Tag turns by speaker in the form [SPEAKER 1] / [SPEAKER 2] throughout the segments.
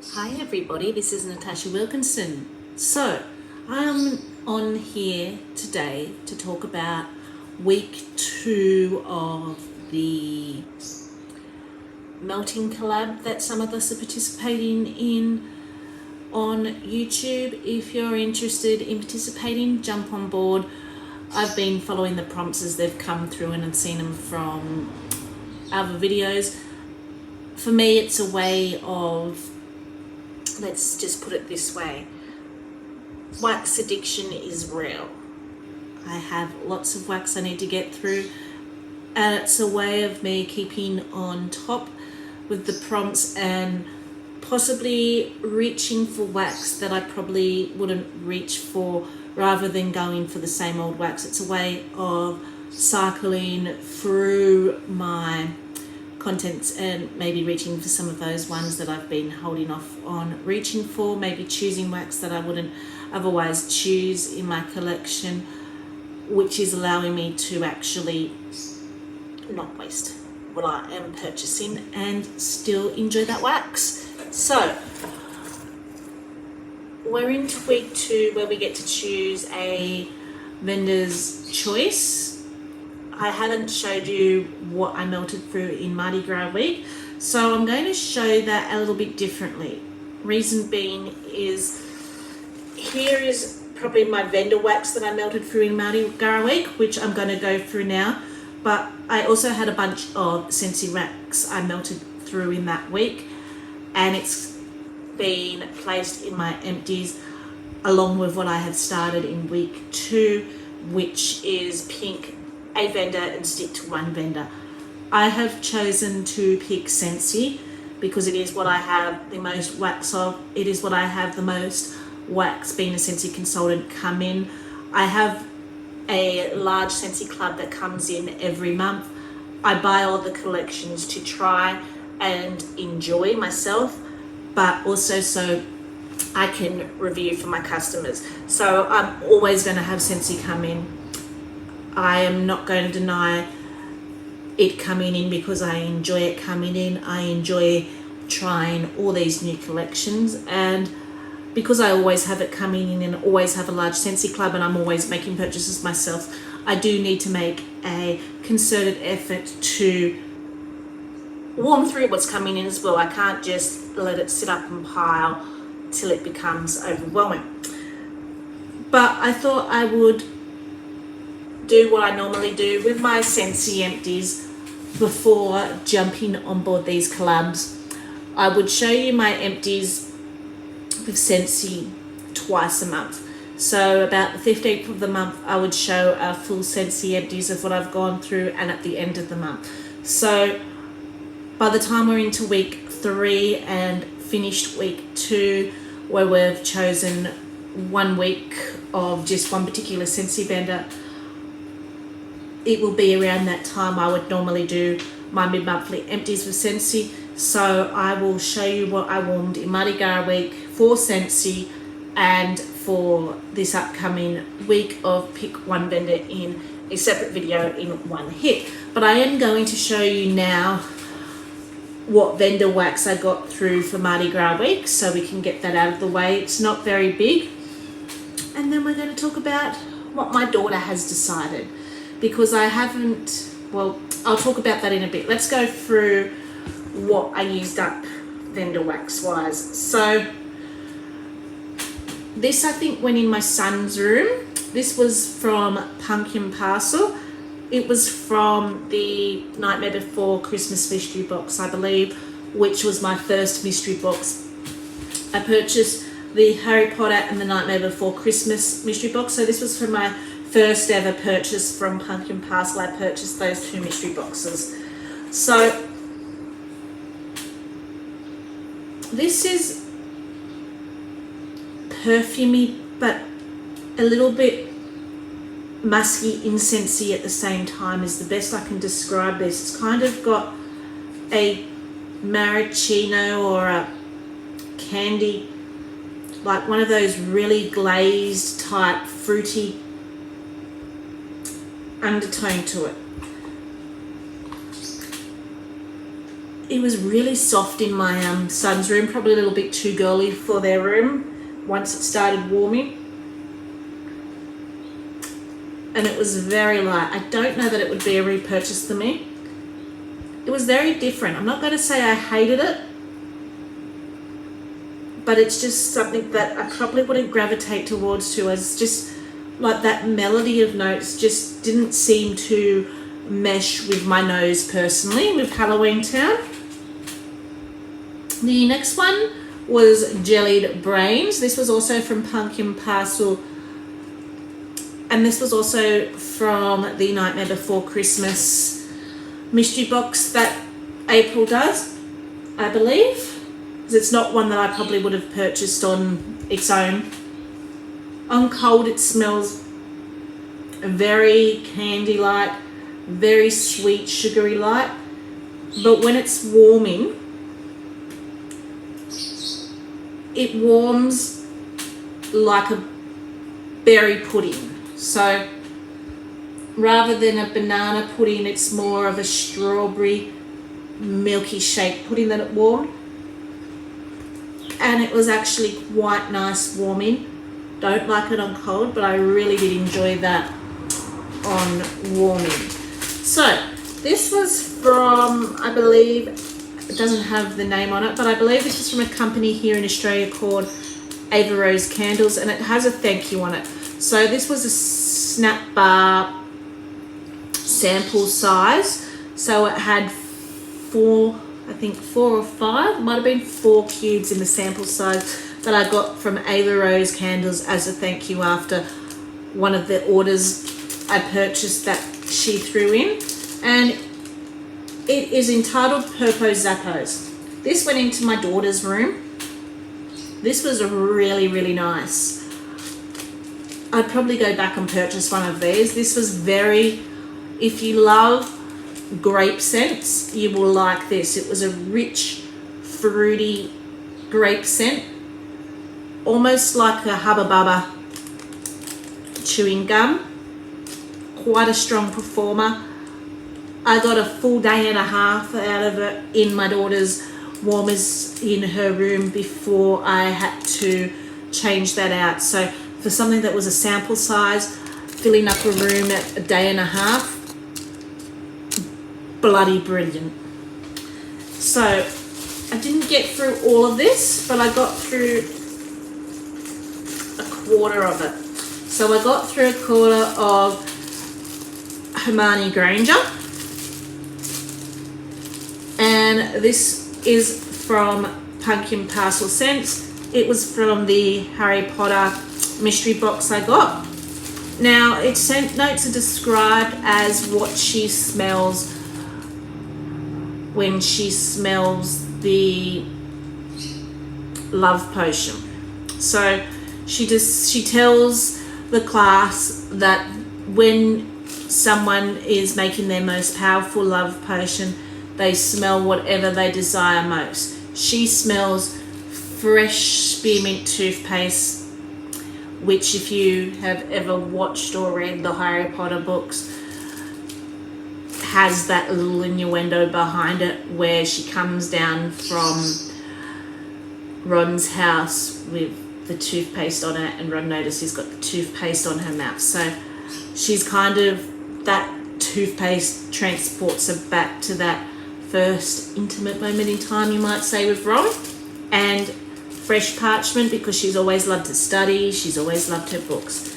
[SPEAKER 1] Hi everybody, this is Natasha Wilkinson. So, I'm on here today to talk about week 2 of the melting collab that some of us are participating in on YouTube. If you're interested in participating, jump on board. I've been following the prompts as they've come through and I've seen them from other videos. For me, it's a way of, let's just put it this way, wax addiction is real. I have lots of wax I need to get through, and it's a way of me keeping on top with the prompts and possibly reaching for wax that I probably wouldn't reach for, rather than going for the same old wax. It's a way of cycling through my contents and maybe reaching for some of those ones that I've been holding off on reaching for, maybe choosing wax that I wouldn't otherwise choose in my collection, which is allowing me to actually not waste what I am purchasing and still enjoy that wax. So we're into week 2 where we get to choose a vendor's choice. I haven't showed you what I melted through in Mardigra week, so I'm going to show that a little bit differently. Reason being is, here is probably my vendor wax that I melted through in Mardigra week, which I'm going to go through now, but I also had a bunch of scentsy wax I melted through in that week, and it's been placed in my empties along with what I have started in week 2, which is pink a vendor and stick to one vendor. I have chosen to pick scentsy because it is what I have the most wax of. It is what I have the most wax, being a scentsy consultant, come in. I have a large scentsy club that comes in every month. I buy all the collections to try and enjoy myself, but also so I can review for my customers. So I'm always going to have scentsy come in. I am not going to deny it coming in because I enjoy it coming in. I enjoy trying all these new collections, and because I always have it coming in and always have a large scentsy club and I'm always making purchases myself, I do need to make a concerted effort to warm through what's coming in as well. I can't just let it sit up and pile till it becomes overwhelming. But I thought I would do what I normally do with my scentsy empties before jumping on board these collabs. I would show you my empties with scentsy twice a month. So about the 15th of the month I would show a full scentsy empties of what I've gone through, and at the end of the month. So by the time we're into week 3 and finished week 2, where we've chosen 1 week of just one particular scentsy vendor, it will be around that time I would normally do my mid-monthly empties with scentsy. So I will show you what I warmed in Mardigra week for scentsy and for this upcoming week of pick one vendor in a separate video in one hit. But I am going to show you now what vendor wax I got through for Mardigra week, so we can get that out of the way. It's not very big. And then we're going to talk about what my daughter has decided, because I haven't, well, I'll talk about that in a bit. Let's go through what I used up vendor wax wise. So this I think went in my son's room. This was from Pumpkin Parcel. It was from the Nightmare Before Christmas mystery box, I believe, which was my first mystery box. I purchased the Harry Potter and the Nightmare Before Christmas mystery box. So this was from my first ever purchase from Pumpkin Parcel. I purchased those 2 mystery boxes. So this is perfumey but a little bit musky, incensey at the same time, is the best I can describe this. It's kind of got a maraschino or a candy, like one of those really glazed type fruity undertone to it. it was really soft in my son's room, probably a little bit too girly for their room once it started warming. And it was very light. I don't know that it would be a repurchase for me. It was very different. I'm not going to say I hated it, but it's just something that I probably wouldn't gravitate towards too, as just like that melody of notes just didn't seem to mesh with my nose personally with Halloween Town. The next one was Jellied Brains. This was also from Pumpkin Parcel, and this was also from the Nightmare Before Christmas mystery box that April does, I believe. It's not one that I probably would have purchased on its own. On cold, it smells very candy-like, very sweet, sugary-like. But when it's warming, it warms like a berry pudding. So rather than a banana pudding, it's more of a strawberry milky shake pudding that it warmed. And it was actually quite nice warming. Don't like it on cold, but I really did enjoy that on warming. So this was from, I believe, it doesn't have the name on it, but I believe this is from a company here in Australia called Ava Rose Candles, and it has a thank you on it. So this was a snap bar sample size. So it had four or five, might have been 4 cubes in the sample size that I got from Ava Rose Candles as a thank you after one of the orders I purchased that she threw in. And it is entitled Purpo Zappos. This went into my daughter's room. This was really, really nice. I'd probably go back and purchase one of these. This was very, if you love grape scents, you will like this. It was a rich, fruity grape scent, almost like a Hubba Bubba chewing gum. Quite a strong performer. I got a full day and a half out of it in my daughter's warmers in her room before I had to change that out. So for something that was a sample size, filling up a room at a day and a half, bloody brilliant. So I didn't get through all of this, but I got through a quarter of it. So I got through a quarter of Hermione Granger, and this is from Pumpkin Parcel Scents. It was from the Harry Potter mystery box I got. Now its scent notes are described as what she smells when she smells the love potion. So she tells the class that when someone is making their most powerful love potion, they smell whatever they desire most. She smells fresh spearmint toothpaste, which if you have ever watched or read the Harry Potter books, has that little innuendo behind it where she comes down from Ron's house with the toothpaste on it, and Ron notices he's got the toothpaste on her mouth. So she's kind of, that toothpaste transports her back to that first intimate moment in time, you might say, with Ron. And fresh parchment, because she's always loved to study, she's always loved her books.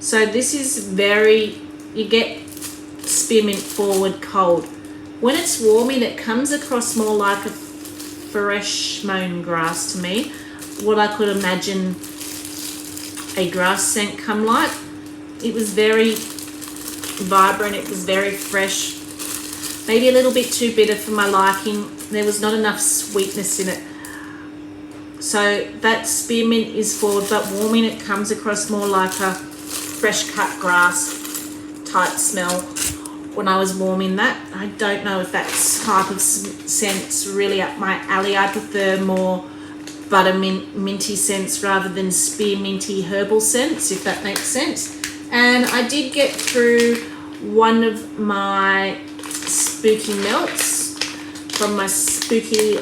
[SPEAKER 1] So this is very, you get spearmint forward cold. When it's warming, it comes across more like a fresh mown grass to me, what I could imagine a grass scent come like. It was very vibrant, it was very fresh, maybe a little bit too bitter for my liking. There was not enough sweetness in it. So that spearmint is forward, but warming, it comes across more like a fresh cut grass type smell when I was warming that. I don't know if that type of scent's really up my alley. I prefer more minty scents rather than spearminty herbal scents, if that makes sense. And I did get through one of my spooky melts. from my spooky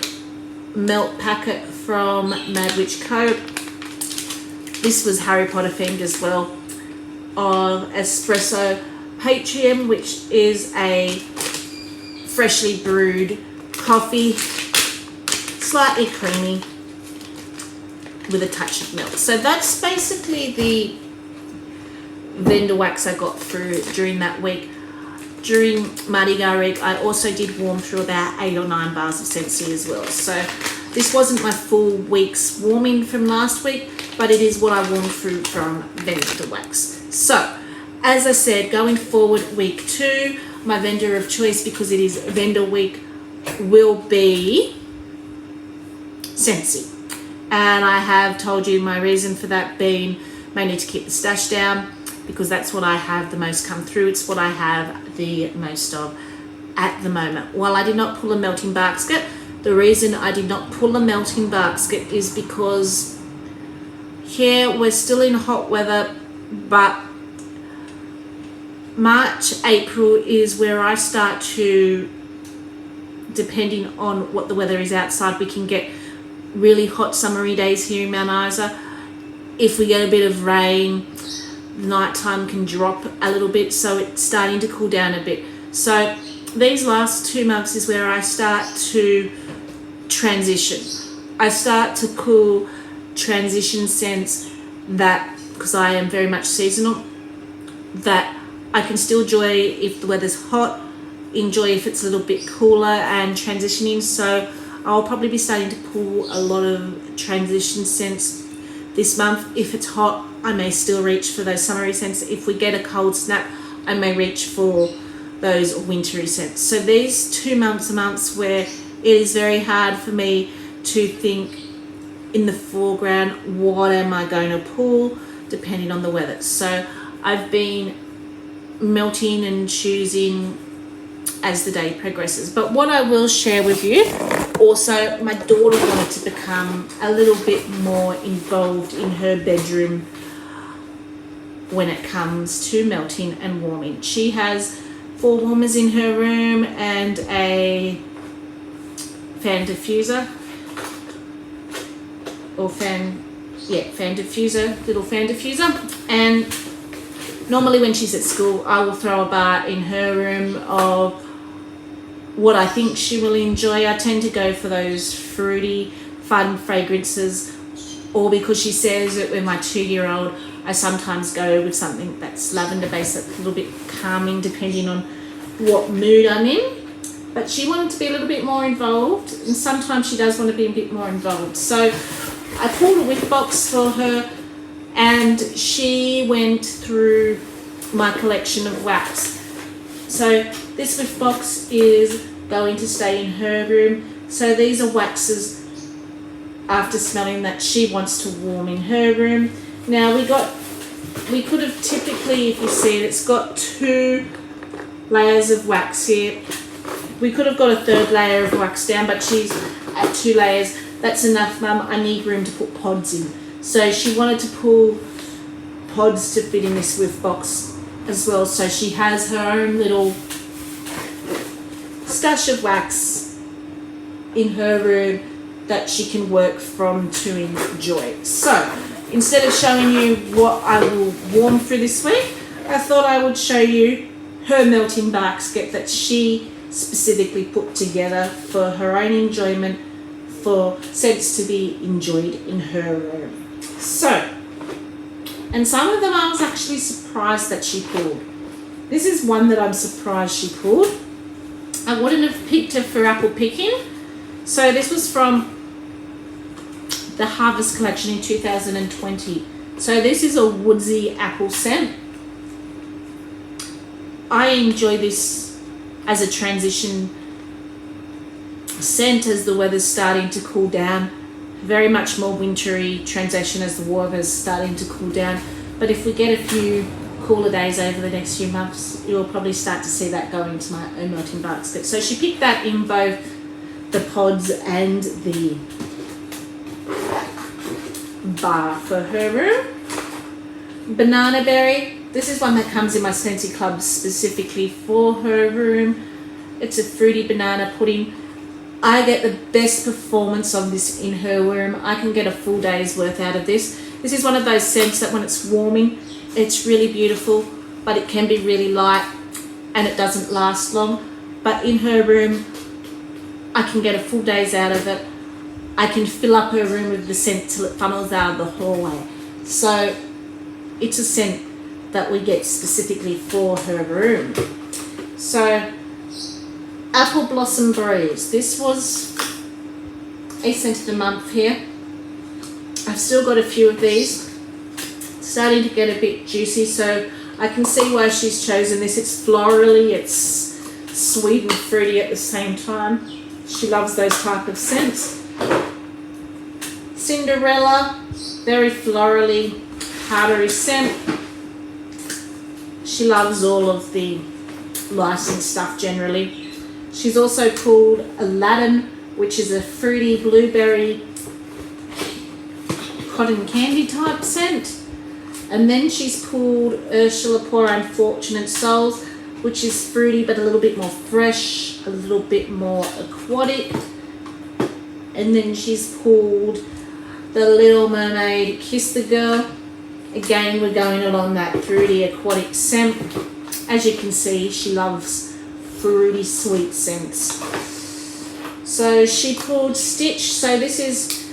[SPEAKER 1] melt packet from Mad Witch Co. This was Harry Potter themed as well, of espresso Patrium, which is a freshly brewed coffee, slightly creamy with a touch of milk. So that's basically the vendor wax I got through during that week. During mardigra week, I also did warm through about 8 or 9 bars of scentsy as well. So this wasn't my full week's warming from last week, but it is what I warmed through from vendor wax. So as I said, going forward, week 2, my vendor of choice, because it is vendor week, will be scentsy. And I have told you my reason for that being mainly to keep the stash down, because that's what I have the most come through. It's what I have the most of at the moment. While I did not pull a melting basket, the reason I did not pull a melting basket is because here we're still in hot weather, but March, April is where I start to, depending on what the weather is outside, we can get really hot summery days here in Mount Isa. If we get a bit of rain, nighttime can drop a little bit, so it's starting to cool down a bit. So these last 2 months is where I start to transition. I start to pull transition scents that, because I am very much seasonal, that I can still enjoy if the weather's hot, enjoy if it's a little bit cooler, and transitioning. So I'll probably be starting to pull a lot of transition scents this month. If it's hot, I may still reach for those summery scents. If we get a cold snap, I may reach for those wintry scents. So these 2 months are months where it is very hard for me to think in the foreground, what am I going to pull depending on the weather. So I've been melting and choosing as the day progresses. But what I will share with you, also my daughter wanted to become a little bit more involved in her bedroom when it comes to melting and warming. She has 4 warmers in her room and a fan diffuser, or fan diffuser, little fan diffuser. And normally when she's at school, I will throw a bar in her room of what I think she will enjoy. I tend to go for those fruity, fun fragrances, or because she says that with my 2-year-old, I sometimes go with something that's lavender based, that's a little bit calming depending on what mood I'm in. But she wanted to be a little bit more involved, and sometimes she does want to be a bit more involved. So I pulled a whiff box for her, and she went through my collection of wax. So this whiff box is going to stay in her room. So these are waxes after smelling that she wants to warm in her room. Now we could have typically, if you see it, it's got 2 layers of wax here. We could have got a 3rd layer of wax down, but she's at 2 layers. That's enough, Mum. I need room to put pods in. So she wanted to pull pods to fit in this whiff box as well. So she has her own little stash of wax in her room that she can work from to enjoy. So instead of showing you what I will warm through this week, I thought I would show you her melting basket that she specifically put together for her own enjoyment, for scents to be enjoyed in her room. So, and some of them I was actually surprised that she pulled. This is one that I'm surprised she pulled. I wouldn't have picked her for apple picking. So this was from the Harvest collection in 2020. So this is a woodsy apple scent. I enjoy this as a transition scent as the weather's starting to cool down. Very much more wintry transition as the weather's starting to cool down. But if we get a few cooler days over the next few months, you'll probably start to see that go into my own melting basket. So she picked that in both the pods and the bar for her room. Banana berry. This is one that comes in my Scentsy Club specifically for her room. It's a fruity banana pudding. I get the best performance of this in her room. I can get a full day's worth out of this. This is one of those scents that when it's warming, it's really beautiful, but it can be really light and it doesn't last long. But in her room, I can get a full day's out of it. I can fill up her room with the scent till it funnels out of the hallway. So it's a scent that we get specifically for her room. So Apple Blossom Breeze. This was a scent of the month here. I've still got a few of these. Starting to get a bit juicy, so I can see why she's chosen this. It's florally, it's sweet and fruity at the same time. She loves those type of scents. Cinderella, very florally, powdery scent. She loves all of the licensed stuff generally. She's also pulled Aladdin, which is a fruity blueberry cotton candy type scent. And then she's pulled Ursula Poor Unfortunate Souls, which is fruity but a little bit more fresh, a little bit more aquatic. And then she's pulled The Little Mermaid Kiss the Girl. Again, we're going along that fruity aquatic scent. As you can see, she loves fruity sweet scents. So she pulled Stitch. So this is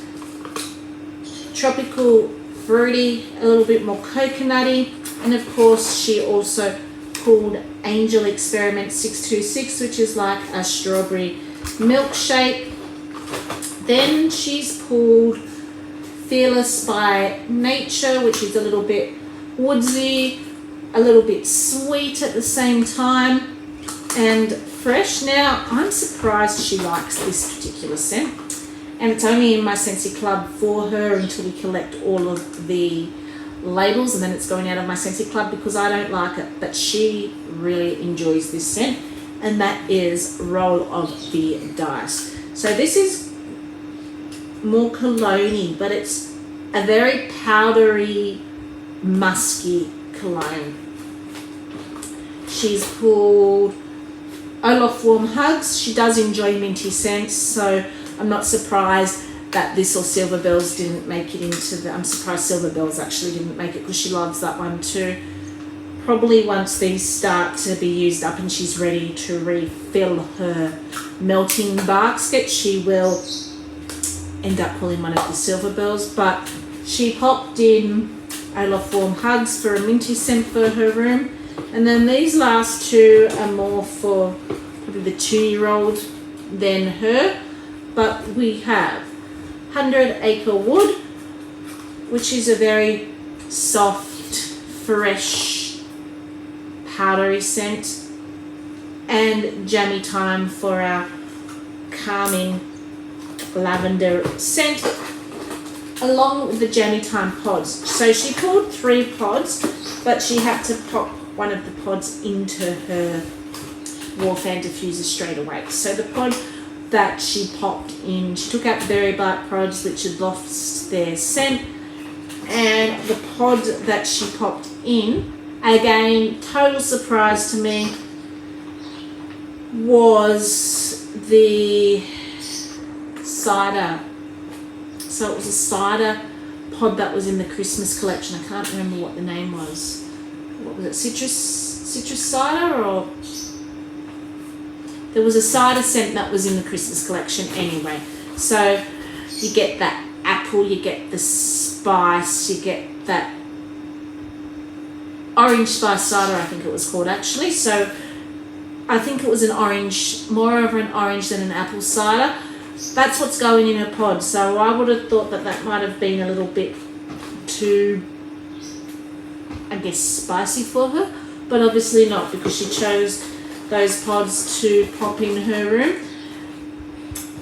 [SPEAKER 1] tropical fruity, a little bit more coconutty. And of course, she also pulled Angel Experiment 626, which is like a strawberry milkshake. Then she's pulled Fearless by Nature, which is a little bit woodsy, a little bit sweet at the same time, and fresh. Now, I'm surprised she likes this particular scent, and it's only in my Scentsy Club for her until we collect all of the labels, and then it's going out of my Scentsy Club because I don't like it, but she really enjoys this scent, and that is Roll of the Dice. So this is more cologne-y, but it's a very powdery, musky cologne. She's pulled Olaf Warm Hugs. She does enjoy minty scents, so I'm not surprised that this or Silver Bells didn't make it into the... I'm surprised Silver Bells actually didn't make it because she loves that one too. Probably once these start to be used up and she's ready to refill her melting basket, she will end up pulling one of the Silver Bells. But she popped in Olaf Warm Hugs for a minty scent for her room. And then these last two are more for probably the 2-year-old than her. But we have 100 Acre Wood, which is a very soft, fresh, powdery scent. And Jammy Time for our calming lavender scent, along with the Jammy Time pods. So she pulled 3 pods, but she had to pop one of the pods into her Wall Fan diffuser straight away. So the pod that she popped in, she took out the berry bark pods which had lost their scent, and the pod that she popped in, again, total surprise to me, was the cider. So it was a cider pod that was in the Christmas collection. I can't remember what the name was. What was it? Citrus cider, or there was a cider scent that was in the Christmas collection anyway. So you get that apple, you get the spice, you get that orange spice cider, I think it was called actually. So I think it was an orange, more of an orange than an apple cider. That's what's going in a pod. So I would have thought that that might have been a little bit too, I guess, spicy for her, but obviously not, because she chose those pods to pop in her room.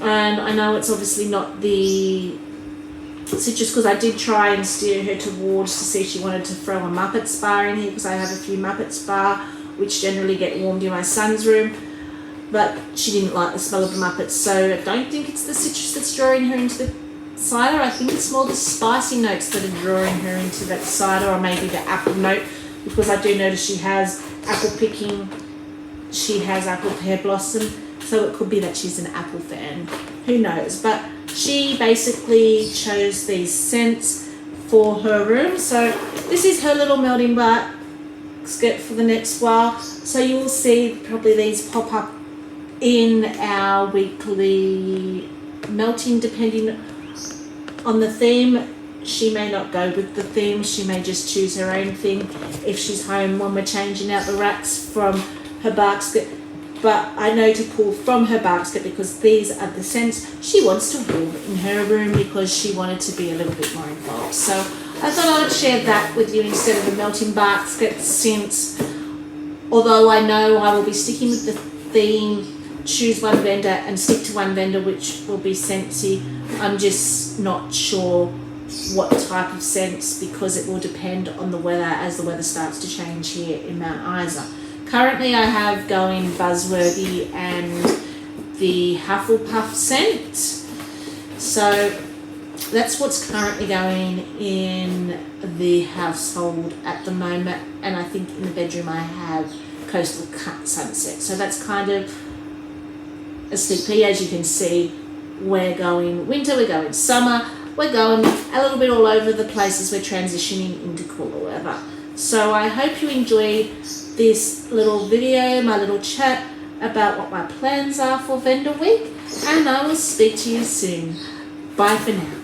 [SPEAKER 1] And I know it's obviously not the citrus, because I did try and steer her towards to see if she wanted to throw a Muppets bar in here, because I have a few Muppets bar which generally get warmed in my son's room, but she didn't like the smell of the Muppets. So I don't think it's the citrus that's drawing her into the cider. I think it's more the spicy notes that are drawing her into that cider, or maybe the apple note, because I do notice she has apple picking, she has apple pear blossom. So it could be that she's an apple fan. Who knows? But she basically chose these scents for her room. So this is her little melting basket for the next while. So you will see probably these pop up in our weekly melting depending on the theme. She may not go with the theme, she may just choose her own thing if she's home when we're changing out the racks from her basket. But I know to pull from her basket because these are the scents she wants to warm in her room because she wanted to be a little bit more involved. So I thought I'd share that with you instead of the melting basket scents. Although I know I will be sticking with the theme, choose one vendor and stick to one vendor, which will be scentsy. I'm just not sure what type of scents because it will depend on the weather as the weather starts to change here in Mount Isa. Currently I have going Buzzworthy and the Hufflepuff scent. So that's what's currently going in the household at the moment, and I think in the bedroom I have Coastal Sunset. So that's kind of a sneak peek. As you can see, we're going winter, we're going summer, we're going a little bit all over the place as we're transitioning into cooler weather. So I hope you enjoyed this little video, my little chat about what my plans are for vendor week, and I will speak to you soon. Bye for now.